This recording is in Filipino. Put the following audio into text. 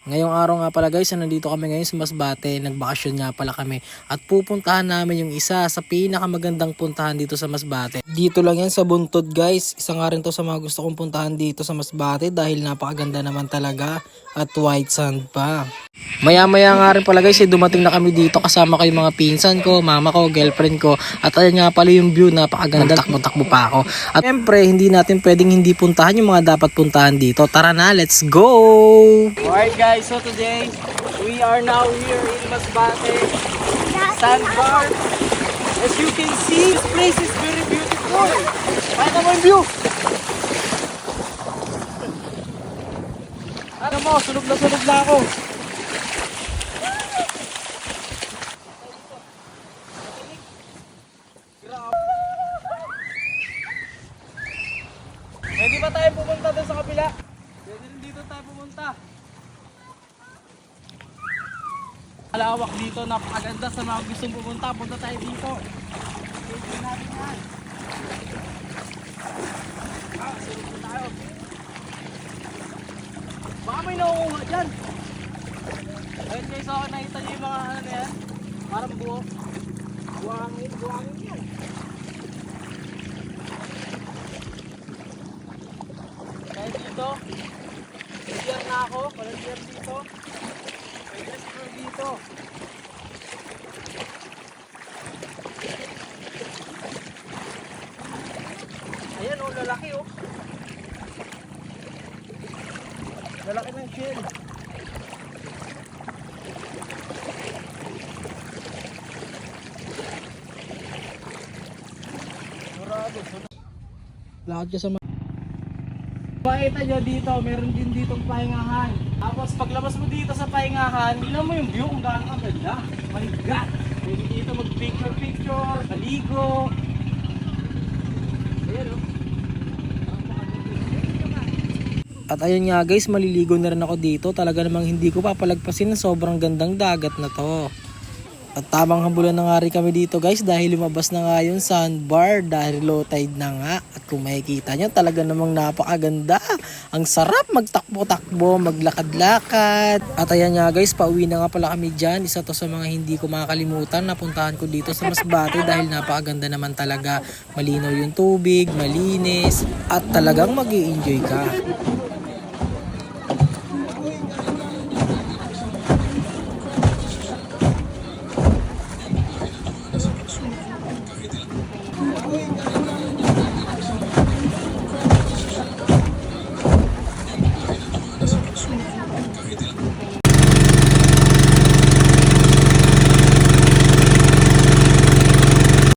Ngayong araw nga pala guys, nandito kami ngayon sa Masbate. Nagbakasyon nga pala kami at pupuntahan namin yung isa sa pinakamagandang puntahan dito sa Masbate. Dito lang yan sa Buntod guys. Isa nga rin to sa mga gusto kong puntahan dito sa Masbate dahil napakaganda naman talaga at white sand pa. Maya nga rin pala guys, dumating na kami dito kasama ko yung mga pinsan ko, mama ko, girlfriend ko. At ayun nga pala yung view, napakaganda, takbo-takbo pa ako. At syempre, hindi natin pwedeng hindi puntahan yung mga dapat puntahan dito. Tara na, let's go! Alright guys, so today, we are now here in Masbate Sandbar. As you can see, this place is very beautiful. Pakita mo yung view! Ano mo, sunog na ako. Pwede ba tayo pumunta doon sa kabila? Pwede rin dito tayo pumunta. Malawak dito, napakaganda sa mga gustong pumunta. Punta tayo dito. Pwede natin yan. Sunod na tayo. Baka may nakukuha dyan. Ayun guys, okay, nakita nyo yung mga ano na yan. Parang buo. Buwangin yan. Kaya dito, volunteer na ako, volunteer dito. Pwede na siguro dito. Ayan oh, lalaki oh. Lalaki ng shell. Lakad ka sa makita nyo dito, meron din ditong pahingahan. Tapos paglabas mo dito sa pahingahan, tingnan mo yung view kung gaano kaganda. My God! Pwede dito mag-picture, maligo. Ayan o. At ayun nga guys, maliligo na rin ako dito. Talaga namang hindi ko papalagpasin na sobrang gandang dagat na to. At tamang hambulan na nga rin kami dito guys dahil lumabas na nga yung sandbar dahil low tide na nga. At kung makikita nyo talaga namang napakaganda. Ang sarap magtakbo-takbo, maglakad-lakad. At ayan nga guys, pauwi na nga pala kami dyan. Isa to sa mga hindi ko makakalimutan na puntahan ko dito sa Masbate dahil napakaganda naman talaga. Malinaw yung tubig, malinis at talagang mag-i-enjoy ka.